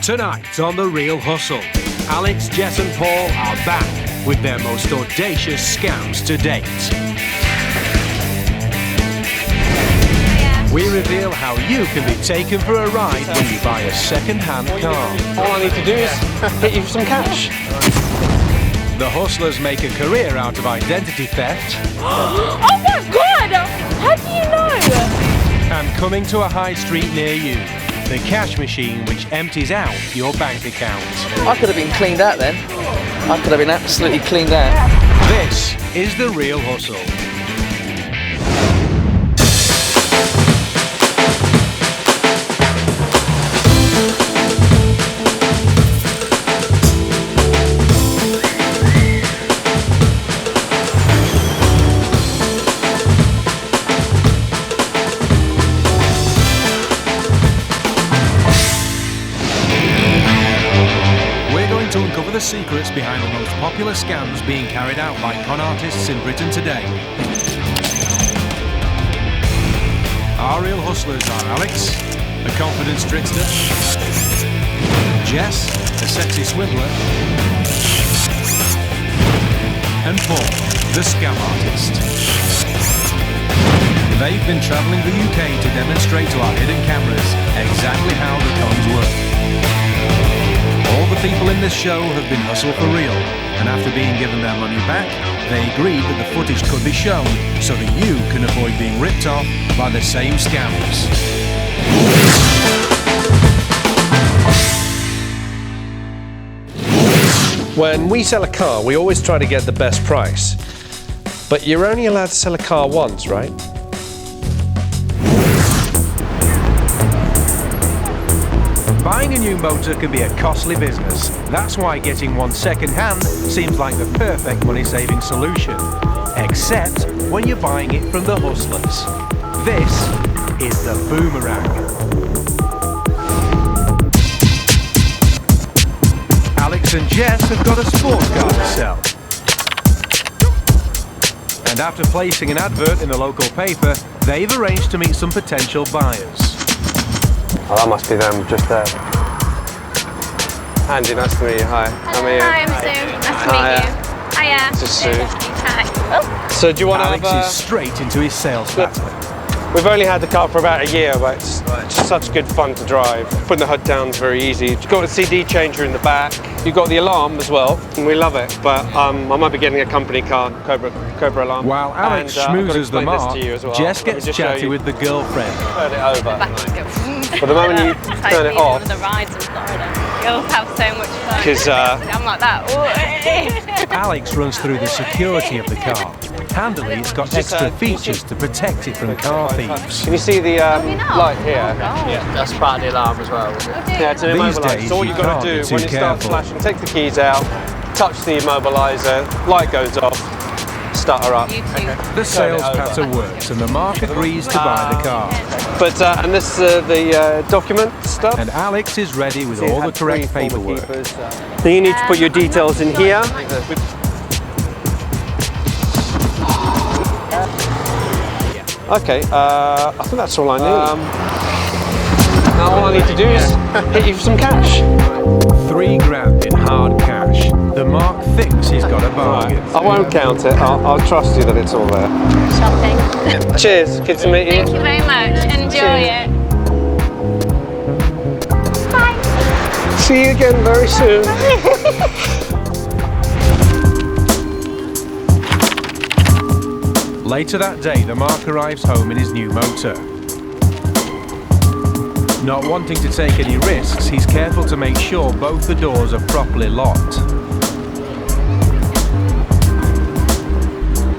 Tonight on The Real Hustle, Alex, Jess and Paul are back with their most audacious scams to date. We reveal how you can be taken for a ride when you buy a second-hand car. All I need to do is hit you for some cash. The hustlers make a career out of identity theft. Oh my god! How do you know? And coming to a high street near you, the cash machine which empties out your bank account. I could have been cleaned out then. I could have been absolutely cleaned out. This is The Real Hustle. To uncover the secrets behind the most popular scams being carried out by con artists in Britain today. Our real hustlers are Alex, a confident trickster, Jess, a sexy swindler, and Paul, the scam artist. They've been travelling the UK to demonstrate to our hidden cameras exactly how the cons work. All the people in this show have been hustled for real, and after being given their money back, they agreed that the footage could be shown so that you can avoid being ripped off by the same scammers. When we sell a car, we always try to get the best price. But you're only allowed to sell a car once, right? Buying a new motor can be a costly business. That's why getting one second-hand seems like the perfect money-saving solution. Except when you're buying it from the hustlers. This is the boomerang. Alex and Jess have got a sports car to sell. And after placing an advert in the local paper, they've arranged to meet some potential buyers. Oh, that must be them just there. Andy, nice to meet you. Hi. Hi, I'm Sue. Nice to meet you. Hiya. This is Sue. Hi. Oh. So do you want to Alex have is straight into his sales battle. We've only had the car for about a year, but it's just such good fun to drive. Putting the hood down is very easy. You've got a CD changer in the back. You've got the alarm as well, and we love it. But I might be getting a company car, Cobra alarm. While Alex schmoozes the mark, Jess gets chatty with the girlfriend. Turn it over. But the moment you turn it off, one of the rides in Florida. You'll have so much fun. Because I'm like that. Alex runs through the security of the car. Handily, it's got extra features to protect it from car thieves. Can you see the light here? Yeah, that's part of the alarm as well, isn't it? Yeah, it's an These immobiliser. days, So all you you've got to can't do be when too it starts careful. flashing, take the keys out, touch the immobiliser, light goes off, start her up. The sales patter works and the mark agrees to buy the car. But and this is the document stuff. And Alex is ready with all the correct paperwork. Then you need to put your details in here. Okay, I think that's all I need. Now all I need to do is hit you for some cash. $3,000 in hard cash. The mark thinks he's got a bargain. I won't count it. I'll trust you that it's all there. Shopping. Cheers. Good to meet you. Thank you very much. Enjoy it. Bye. See you again very soon. Later that day, the mark arrives home in his new motor. Not wanting to take any risks, he's careful to make sure both the doors are properly locked.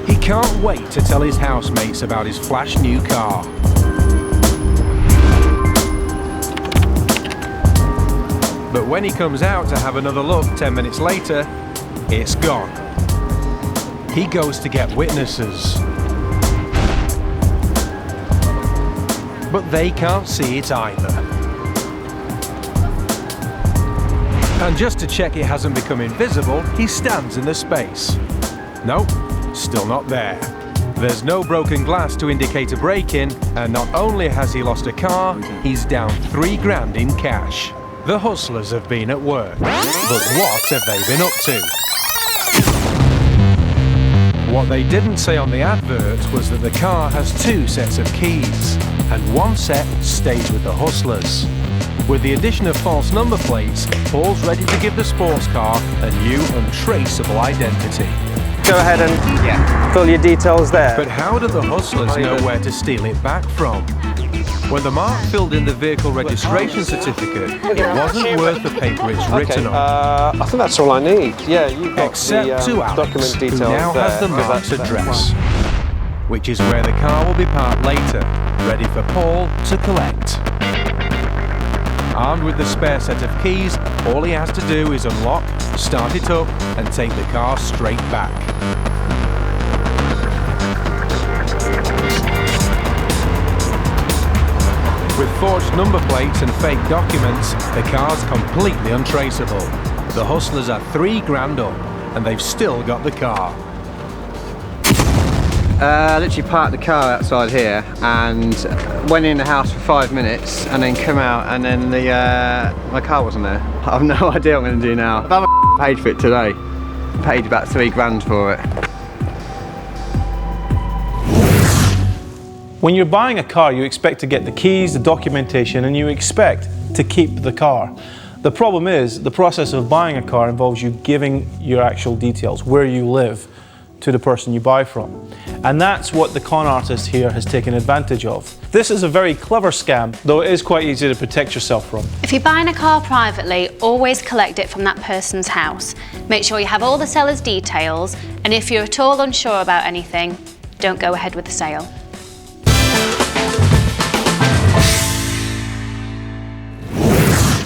He can't wait to tell his housemates about his flash new car. But when he comes out to have another look 10 minutes later, it's gone. He goes to get witnesses. But they can't see it either. And just to check it hasn't become invisible, he stands in the space. Nope, still not there. There's no broken glass to indicate a break-in, and not only has he lost a car, he's down $3,000 in cash. The hustlers have been at work, but what have they been up to? What they didn't say on the advert was that the car has 2 sets of keys, and 1 set stays with the hustlers. With the addition of false number plates, Paul's ready to give the sports car a new untraceable identity. Go ahead and fill your details there. But how do the hustlers know where to steal it back from? When the mark filled in the vehicle registration certificate, it wasn't worth the paper it's written on. I think that's all I need. Yeah, you've got Except the to Alex, document details who now there, has the 'cause mark's that's address, which is where the car will be parked later, ready for Paul to collect. Armed with the spare set of keys, all he has to do is unlock, start it up, and take the car straight back. With forged number plates and fake documents, the car's completely untraceable. The hustlers are $3 up, and they've still got the car. Literally parked the car outside here and went in the house for 5 minutes and then come out and then my car wasn't there. I have no idea what I'm going to do now. I've paid for it today. Paid about $3 for it. When you're buying a car, you expect to get the keys, the documentation, and you expect to keep the car. The problem is, the process of buying a car involves you giving your actual details, where you live, to the person you buy from. And that's what the con artist here has taken advantage of. This is a very clever scam, though it is quite easy to protect yourself from. If you're buying a car privately, always collect it from that person's house. Make sure you have all the seller's details, and if you're at all unsure about anything, don't go ahead with the sale.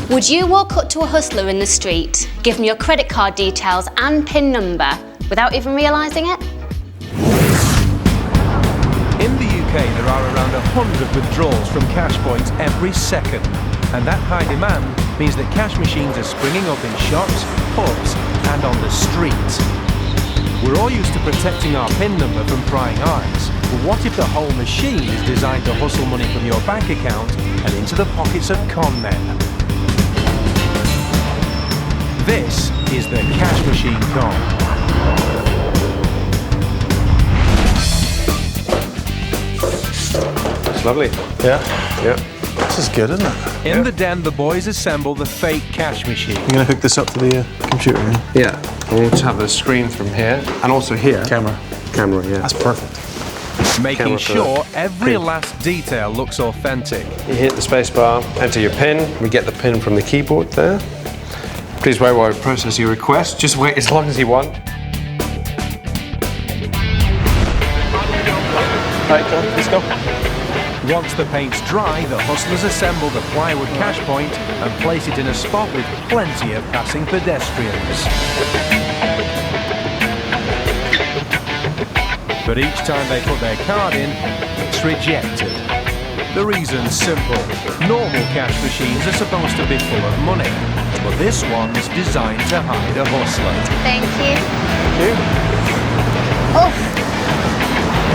Would you walk up to a hustler in the street, give them your credit card details and PIN number without even realising it? In the UK, there are around 100 withdrawals from cash points every second, and that high demand means that cash machines are springing up in shops, pubs, and on the street. We're all used to protecting our PIN number from prying eyes, but what if the whole machine is designed to hustle money from your bank account and into the pockets of con men? This is the cash machine con. It's lovely. Yeah? Yeah. This is good, isn't it? In the den, the boys assemble the fake cash machine. You're going to hook this up to the computer, yeah? Yeah. And we'll just have a screen from here and also here. Camera. Camera, yeah. That's perfect. Making Camera for sure every PIN. last detail looks authentic. You hit the space bar, enter your PIN. We get the PIN from the keyboard there. Please wait while I process your request. Just wait as long as you want. Right, go. Let's go. Once the paint's dry, the hustlers assemble the plywood cash point and place it in a spot with plenty of passing pedestrians. But each time they put their card in, it's rejected. The reason's simple. Normal cash machines are supposed to be full of money, but this one's designed to hide a hustler. Thank you.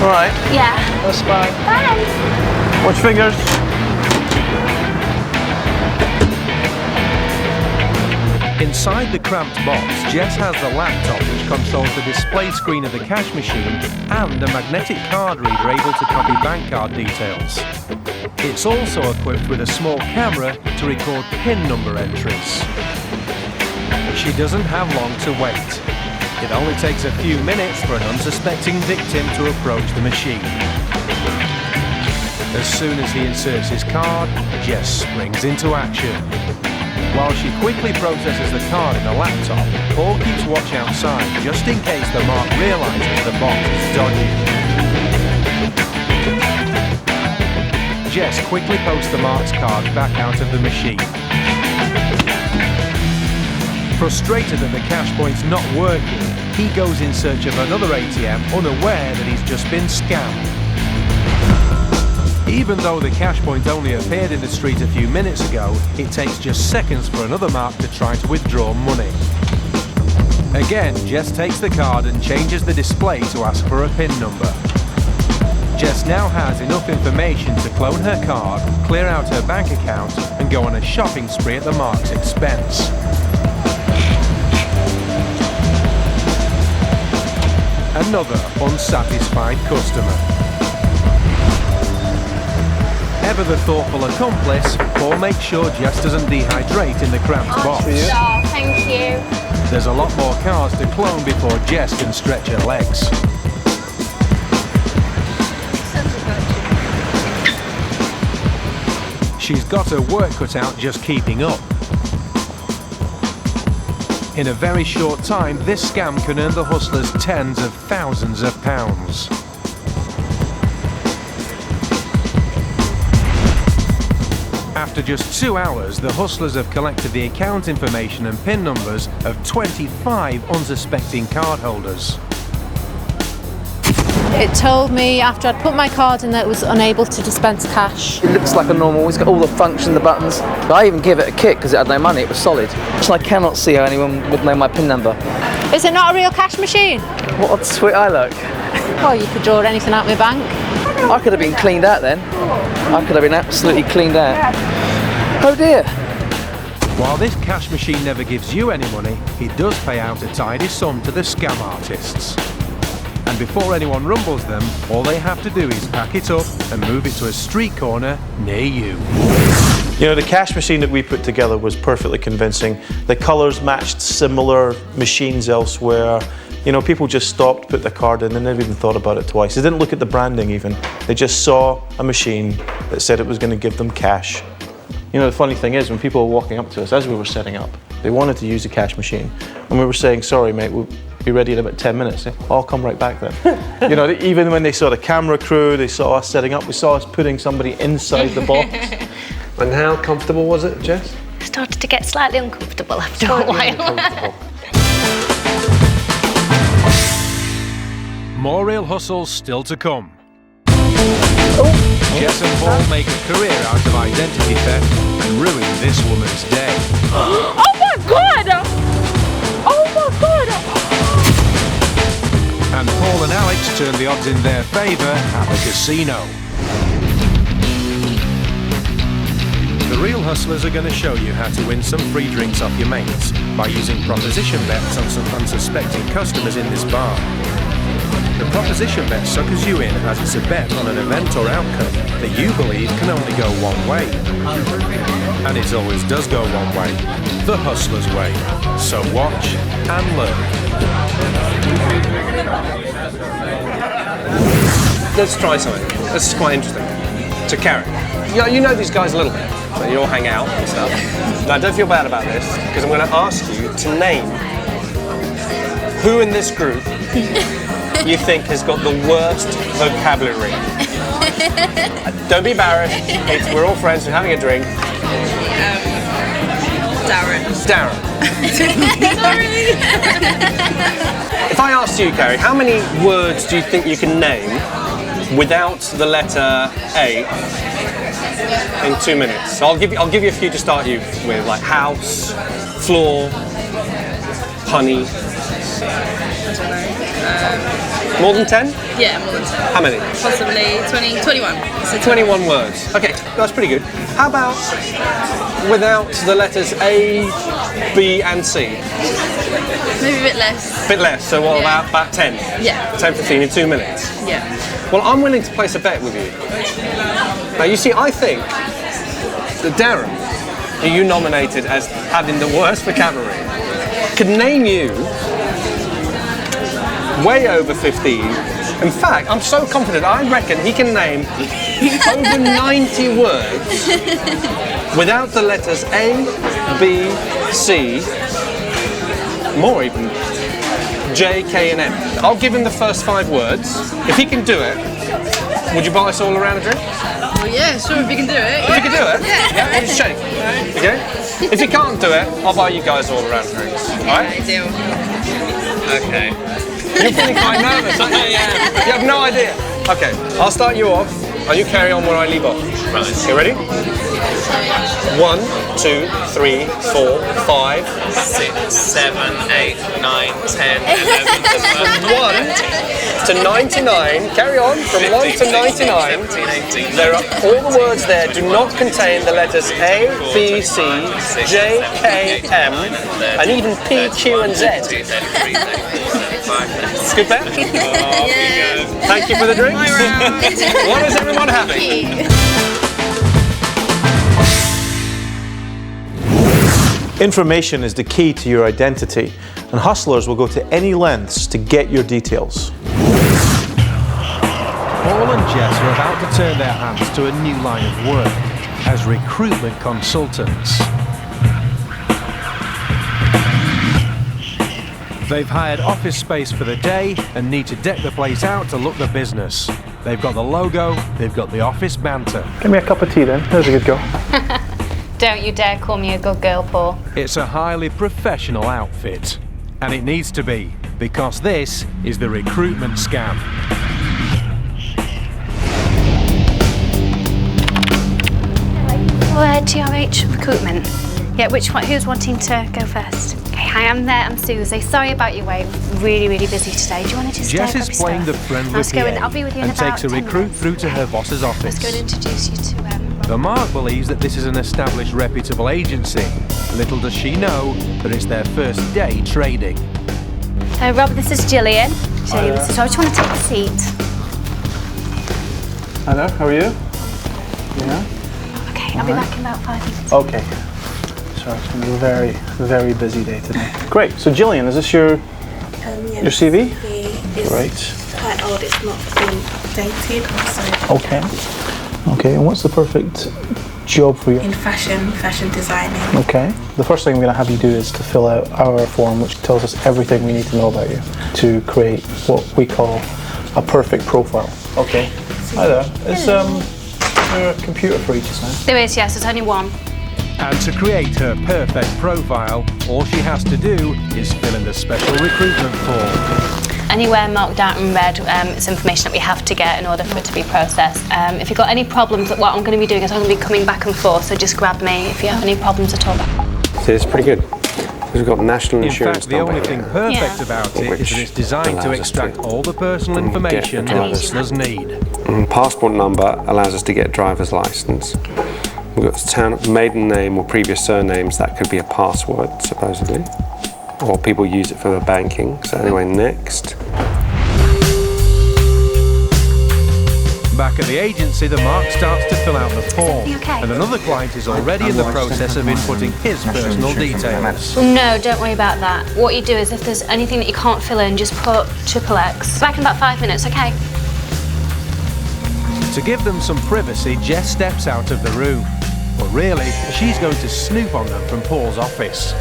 All right. Yeah. That's fine. Bye. Watch fingers. Inside the cramped box, Jess has the laptop which controls the display screen of the cash machine and a magnetic card reader able to copy bank card details. It's also equipped with a small camera to record PIN number entries. She doesn't have long to wait. It only takes a few minutes for an unsuspecting victim to approach the machine. As soon as he inserts his card, Jess springs into action. While she quickly processes the card in the laptop, Paul keeps watch outside just in case the mark realises the box is dodgy. Jess quickly posts the mark's card back out of the machine. Frustrated that the cash point's not working, he goes in search of another ATM, unaware that he's just been scammed. Even though the cash point only appeared in the street a few minutes ago, it takes just seconds for another mark to try to withdraw money. Again, Jess takes the card and changes the display to ask for a PIN number. Jess now has enough information to clone her card, clear out her bank account, and go on a shopping spree at the mark's expense. Another unsatisfied customer. Ever the thoughtful accomplice, Paul makes sure Jess doesn't dehydrate in the cramped box. Oh, thank you. There's a lot more cars to clone before Jess can stretch her legs. She's got her work cut out just keeping up. In a very short time, this scam can earn the hustlers tens of thousands of pounds. After just 2 hours, the hustlers have collected the account information and PIN numbers of 25 unsuspecting cardholders. It told me after I'd put my card in that it was unable to dispense cash. It looks like a normal, it's got all the function, the buttons. I even gave it a kick because it had no money, it was solid. So I cannot see how anyone would know my PIN number. Is it not a real cash machine? What a sweet eye look. Well, you could draw anything out of my bank. I could have been cleaned out then. I could have been absolutely cleaned out. Oh dear. While this cash machine never gives you any money, it does pay out a tidy sum to the scam artists. And before anyone rumbles them, all they have to do is pack it up and move it to a street corner near you. You know, the cash machine that we put together was perfectly convincing. The colours matched similar machines elsewhere. You know, people just stopped, put their card in, and never even thought about it twice. They didn't look at the branding even. They just saw a machine that said it was going to give them cash. You know, the funny thing is, when people were walking up to us as we were setting up, they wanted to use the cash machine. And we were saying, sorry mate, we'll be ready in about 10 minutes. I'll come right back then. You know, even when they saw the camera crew, they saw us setting up, we saw us putting somebody inside the box. And how comfortable was it, Jess? Started to get slightly uncomfortable after a while. More Real Hustles still to come. Jess and Paul make a career out of identity theft and ruin this woman's day. Oh my god! Oh my god! And Paul and Alex turn the odds in their favour at the casino. The Real Hustlers are going to show you how to win some free drinks off your mates by using proposition bets on some unsuspecting customers in this bar. The proposition bet suckers you in as it's a bet on an event or outcome that you believe can only go one way. And it always does go one way, the hustler's way. So watch and learn. Let's try something. This is quite interesting. So, Karen, you know these guys a little bit, so you all hang out and stuff. Now, don't feel bad about this, because I'm going to ask you to name who in this group you think has got the worst vocabulary. Don't be embarrassed. We're all friends. We're having a drink. Darren. Darren. Sorry. If I asked you, Carrie, how many words do you think you can name without the letter A in 2 minutes? I'll give you a few to start you with, like house, floor, honey. More than 10? Yeah, more than 10. How many? Possibly 21. So 21 words. Okay, that's pretty good. How about without the letters A, B and C? Maybe a bit less. A bit less, so what, Yeah. about 10? Yeah. 10, 15 in 2 minutes? Yeah. Well, I'm willing to place a bet with you. Now, you see, I think that Darren, who you nominated as having the worst vocabulary, could name you way over 15. In fact, I'm so confident, I reckon he can name over 90 words without the letters A, B, C, more even, J, K and M. I'll give him the first 5 words. If he can do it, would you buy us all a round of drink? Well, yeah, sure, if you can do it. If you can do it? Yeah. We'll just shake. Okay? If you can't do it, I'll buy you guys all a round of drinks. Alright? Deal. Okay. You're feeling quite nervous, aren't you? Yeah. You have no idea. Okay, I'll start you off, and you carry on where I leave off. Right. You ready? 1, 2, 3, 4, 5, 6, 7, 8, 9, 10, 11, from 1 to 99. Carry on, from 1 to 99. There are all the words there do not contain the letters A, B, C, J, K, M, and even P, Q, and Z. Good bet? Thank you for the drink. What is everyone having? Information is the key to your identity, and hustlers will go to any lengths to get your details. Paul and Jess are about to turn their hands to a new line of work as recruitment consultants. They've hired office space for the day and need to deck the place out to look the business. They've got the logo, they've got the office banter. Give me a cup of tea then, there's a good girl. Don't you dare call me a good girl, Paul. It's a highly professional outfit, and it needs to be, because this is the recruitment scam. GRH Recruitment. Yeah, which one? Who's wanting to go first? Okay, hi, I'm there. I'm Susie. Sorry about your wait. Really, really busy today. Do you want to just Jess is playing the friendly PA I'll be with you in and about takes a 10 recruit minutes. through to her boss's office. Let's go and introduce you to The Mark believes that this is an established, reputable agency. Little does she know that it's their first day trading. Rob, this is Gillian. Gillian, this is Rob. I just want to take a seat. Hello, how are you? Yeah? Okay, I'll be back in about 5 minutes. Okay. Sorry, it's going to be a very, very busy day today. Great, so Gillian, is this your CV? It's quite old, it's not been updated. So Okay. Okay, and what's the perfect job for you? in fashion designing. Okay. The first thing I'm going to have you do is to fill out our form, which tells us everything we need to know about you to create what we call a perfect profile. Okay. Hi there. Is there a computer for you just now? There is, yes, there's only one. And to create her perfect profile, all she has to do is fill in the special recruitment form. Anywhere marked out in red, it's information that we have to get in order for it to be processed. If you've got any problems, what I'm going to be doing is I'm going to be coming back and forth, so just grab me if you have any problems at all. So it's pretty good. We've got national In insurance fact, the only thing perfect about it is that it's designed to extract all the personal information that listeners need. Passport number allows us to get driver's license. We've got town, maiden name or previous surnames, that could be a password, supposedly. Or people use it for their banking. So anyway, next. Back at the agency, the Mark starts to fill out the form. And another client is already in the process of inputting his personal details. No, don't worry about that. What you do is if there's anything that you can't fill in, just put XXX. Back in about 5 minutes, okay? To give them some privacy, Jess steps out of the room. But really, she's going to snoop on them from Paul's office.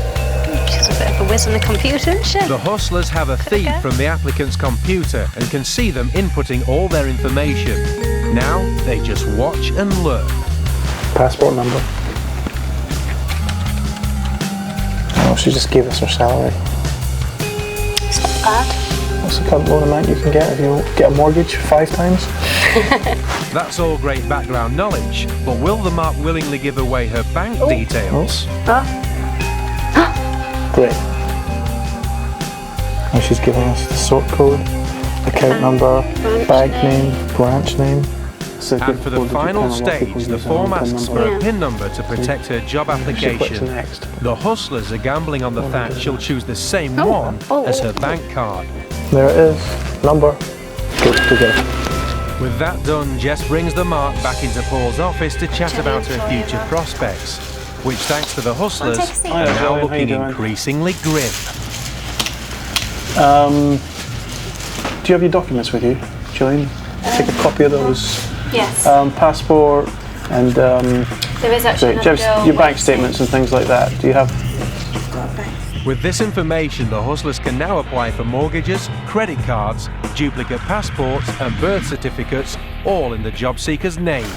She's a bit of a whiz on the computer, isn't she? The hustlers have a feed from the applicant's computer and can see them inputting all their information. Now, they just watch and learn. Passport number. Oh, she just gave us her salary. It's not bad. What's the current loan amount you can get if you get a mortgage 5 times? That's all great background knowledge, but will the Mark willingly give away her bank details? Great. And she's giving us the sort code, account number, bag name, branch name. And for the final stage, the form asks for a PIN number to protect her job application. The hustlers are gambling on the fact she'll choose the same one as her bank card. There it is. Number. Good to go. With that done, Jess brings the Mark back into Paul's office to chat about her future prospects, which, thanks to the hustlers, are now looking increasingly grim. Do you have your documents with you, Gillian? Take a copy of those. Yes. Passport and There is actually your bank statements and things like that. Do you have? With this information, the hustlers can now apply for mortgages, credit cards, duplicate passports and birth certificates, all in the job seeker's name.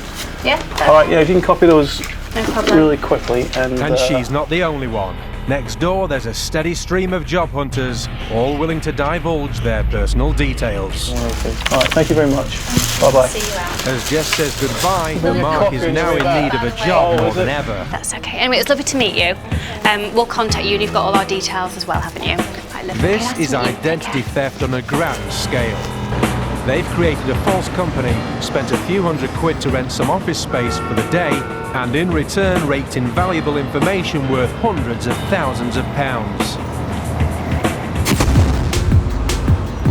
Yeah. All right, yeah, if you can copy those No problem. really quickly. And she's not the only one. Next door, there's a steady stream of job hunters, all willing to divulge their personal details. Okay. All right, thank you very much. Bye-bye. See you out. As Jess says goodbye, Mark is now in need of a job more than ever. That's okay. Anyway, it's lovely to meet you. We'll contact you and you've got all our details as well, haven't you? Right, lovely. This Nice is to meet you. identity theft on a grand scale. They've created a false company, spent a few £100 to rent some office space for the day, and in return raked in valuable information worth hundreds of thousands of pounds.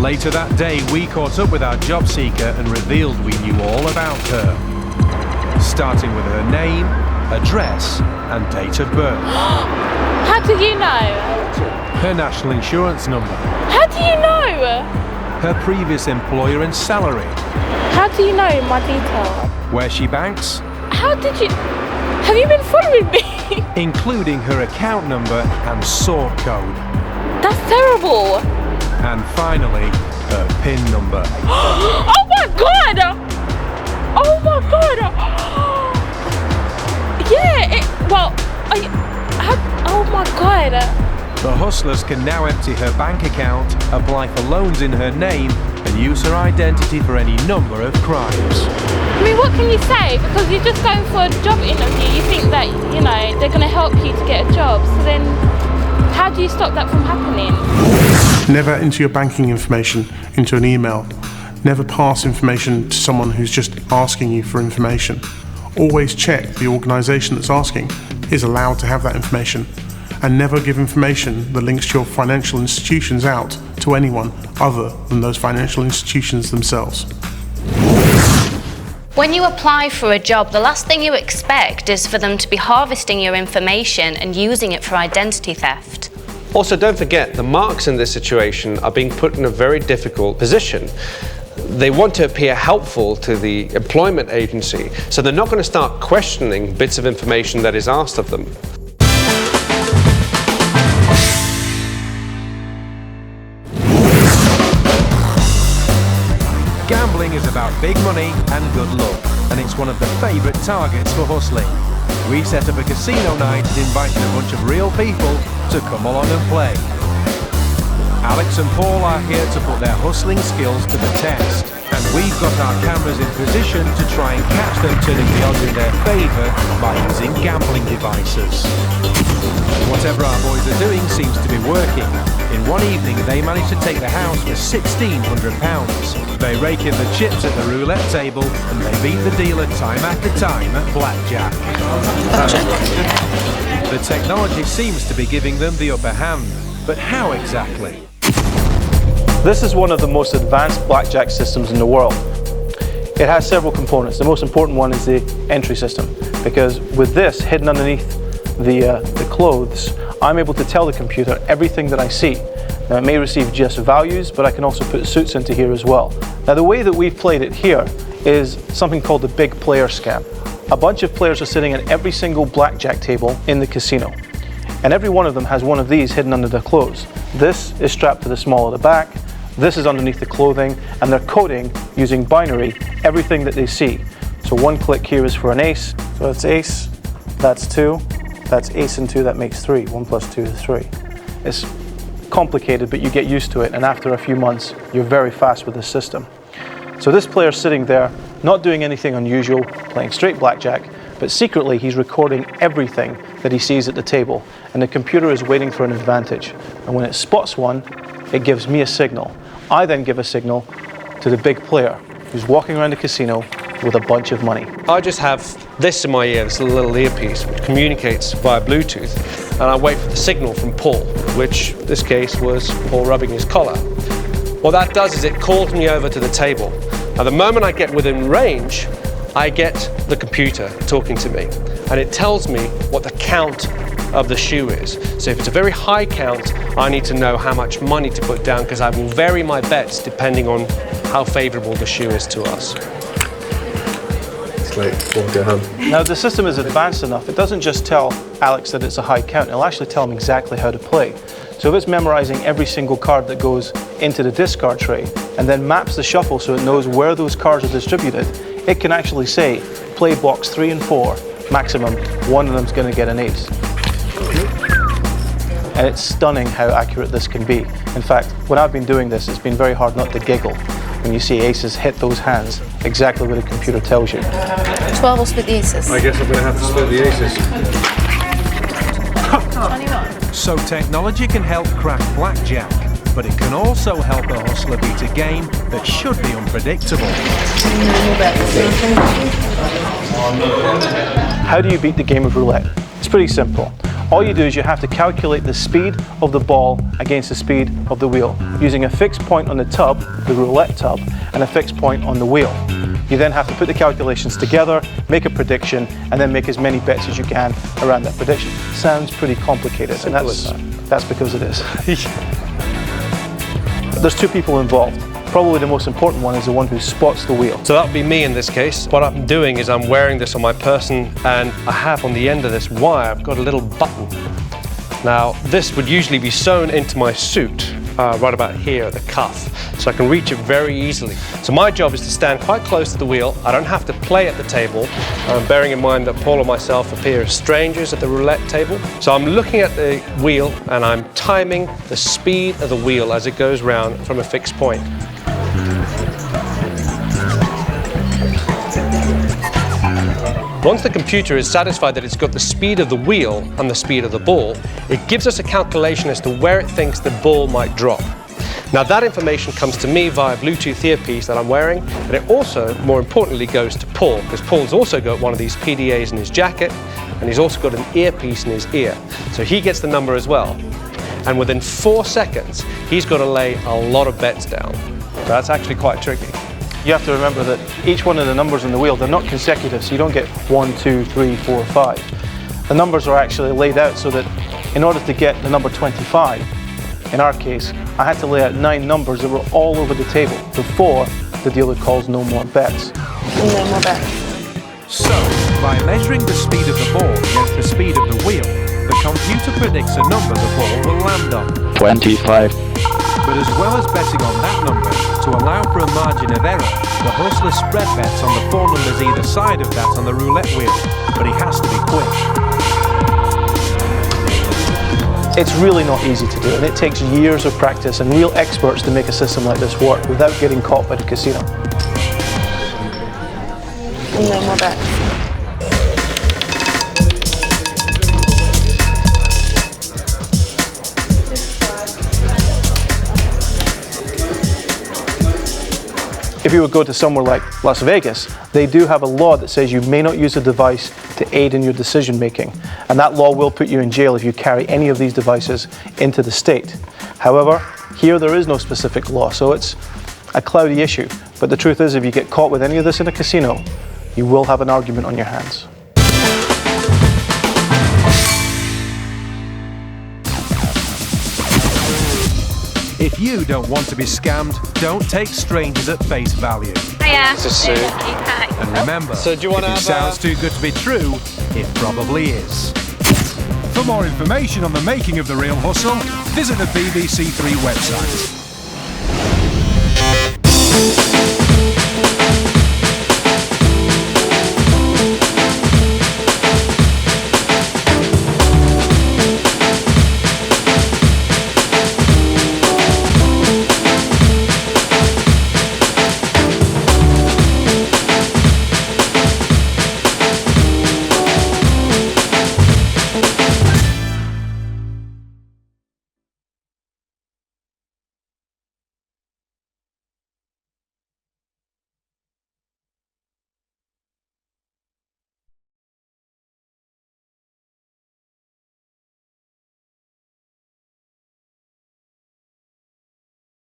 Later that day, we caught up with our job seeker and revealed we knew all about her. Starting with her name, address, and date of birth. How do you know? Her national insurance number. How do you know? Her previous employer and salary. How do you know my details? Where she banks. How did you... Have you been following me? Including her account number and sort code. That's terrible. And finally, her PIN number. Oh my god! Oh my god! Yeah, oh my god. The hustlers can now empty her bank account, apply for loans in her name, and use her identity for any number of crimes. I mean, what can you say? Because you're just going for a job interview, you think that, you know, they're going to help you to get a job. So then, how do you stop that from happening? Never enter your banking information into an email. Never pass information to someone who's just asking you for information. Always check the organisation that's asking is allowed to have that information. And never give information that links your financial institutions out to anyone other than those financial institutions themselves. When you apply for a job, the last thing you expect is for them to be harvesting your information and using it for identity theft. Also, don't forget, the marks in this situation are being put in a very difficult position. They want to appear helpful to the employment agency, so they're not going to start questioning bits of information that is asked of them. Gambling is about big money and good luck, and it's one of the favourite targets for hustling. We set up a casino night and invited a bunch of real people to come along and play. Alex and Paul are here to put their hustling skills to the test, and we've got our cameras in position to try and catch them turning the odds in their favour by using gambling devices. Whatever our boys are doing seems to be working. In one evening, they managed to take the house for £1,600. They rake in the chips at the roulette table, and they beat the dealer time after time at blackjack. The technology seems to be giving them the upper hand, but how exactly? This is one of the most advanced blackjack systems in the world. It has several components. The most important one is the entry system, because with this hidden underneath the clothes, I'm able to tell the computer everything that I see. Now, it may receive just values, but I can also put suits into here as well. Now, the way that we've played it here is something called the big player scam. A bunch of players are sitting at every single blackjack table in the casino, and every one of them has one of these hidden under their clothes. This is strapped to the small of the back, this is underneath the clothing, and they're coding using binary everything that they see. So one click here is for an ace, so that's ace, that's 2, that's ace and 2, that makes 3. 1 plus 2 is 3. It's complicated, but you get used to it, and after a few months, you're very fast with this system. So this player's sitting there, not doing anything unusual, playing straight blackjack, but secretly he's recording everything that he sees at the table, and the computer is waiting for an advantage. And when it spots one, it gives me a signal. I then give a signal to the big player, who's walking around the casino with a bunch of money. I just have this in my ear, this little earpiece, which communicates via Bluetooth, and I wait for the signal from Paul, which in this case was Paul rubbing his collar. What that does is it calls me over to the table. Now, the moment I get within range, I get the computer talking to me, and it tells me what the count of the shoe is. So if it's a very high count, I need to know how much money to put down, because I will vary my bets depending on how favourable the shoe is to us. Now, the system is advanced enough, it doesn't just tell Alex that it's a high count, it'll actually tell him exactly how to play. So if it's memorising every single card that goes into the discard tray and then maps the shuffle so it knows where those cards are distributed, it can actually say, play box 3 and 4, maximum, one of them's going to get an ace. and it's stunning how accurate this can be. In fact, when I've been doing this, it's been very hard not to giggle when you see aces hit those hands, exactly what the computer tells you. 12 will split the aces. I guess I'm going to have to split the aces. 21. So technology can help crack blackjack, but it can also help a hustler beat a game that should be unpredictable. How do you beat the game of roulette? It's pretty simple. All you do is you have to calculate the speed of the ball against the speed of the wheel, using a fixed point on the tub, the roulette tub, and a fixed point on the wheel. You then have to put the calculations together, make a prediction, and then make as many bets as you can around that prediction. Sounds pretty complicated, and that's because it is. There's two people involved. Probably the most important one is the one who spots the wheel. So that would be me in this case. What I'm doing is I'm wearing this on my person, and I have on the end of this wire, I've got a little button. Now, this would usually be sewn into my suit, right about here at the cuff, so I can reach it very easily. So my job is to stand quite close to the wheel. I don't have to play at the table, bearing in mind that Paul and myself appear as strangers at the roulette table. So I'm looking at the wheel and I'm timing the speed of the wheel as it goes round from a fixed point. Once the computer is satisfied that it's got the speed of the wheel and the speed of the ball, it gives us a calculation as to where it thinks the ball might drop. Now that information comes to me via Bluetooth earpiece that I'm wearing, and it also, more importantly, goes to Paul, because Paul's also got one of these PDAs in his jacket, and he's also got an earpiece in his ear. So he gets the number as well. And within 4 seconds, he's got to lay a lot of bets down. That's actually quite tricky. You have to remember that each one of the numbers on the wheel, they're not consecutive, so you don't get 1, 2, 3, 4, 5. The numbers are actually laid out so that in order to get the number 25, in our case, I had to lay out 9 numbers that were all over the table before the dealer calls no more bets. No more bets. So, by measuring the speed of the ball against the speed of the wheel, the computer predicts a number the ball will land on. 25. But as well as betting on that number, to allow for a margin of error, the hustler spread bets on the 4 numbers either side of that on the roulette wheel, but he has to be quick. It's really not easy to do, and it takes years of practice and real experts to make a system like this work without getting caught by the casino. No more bets. If you would go to somewhere like Las Vegas, they do have a law that says you may not use a device to aid in your decision making, and that law will put you in jail if you carry any of these devices into the state. However, here there is no specific law, so it's a cloudy issue. But the truth is, if you get caught with any of this in a casino, you will have an argument on your hands. If you don't want to be scammed, don't take strangers at face value. Hiya. This is Sue. And remember, So do you want if to it sounds too good to be true, it probably is. For more information on the making of The Real Hustle, visit the BBC3 website.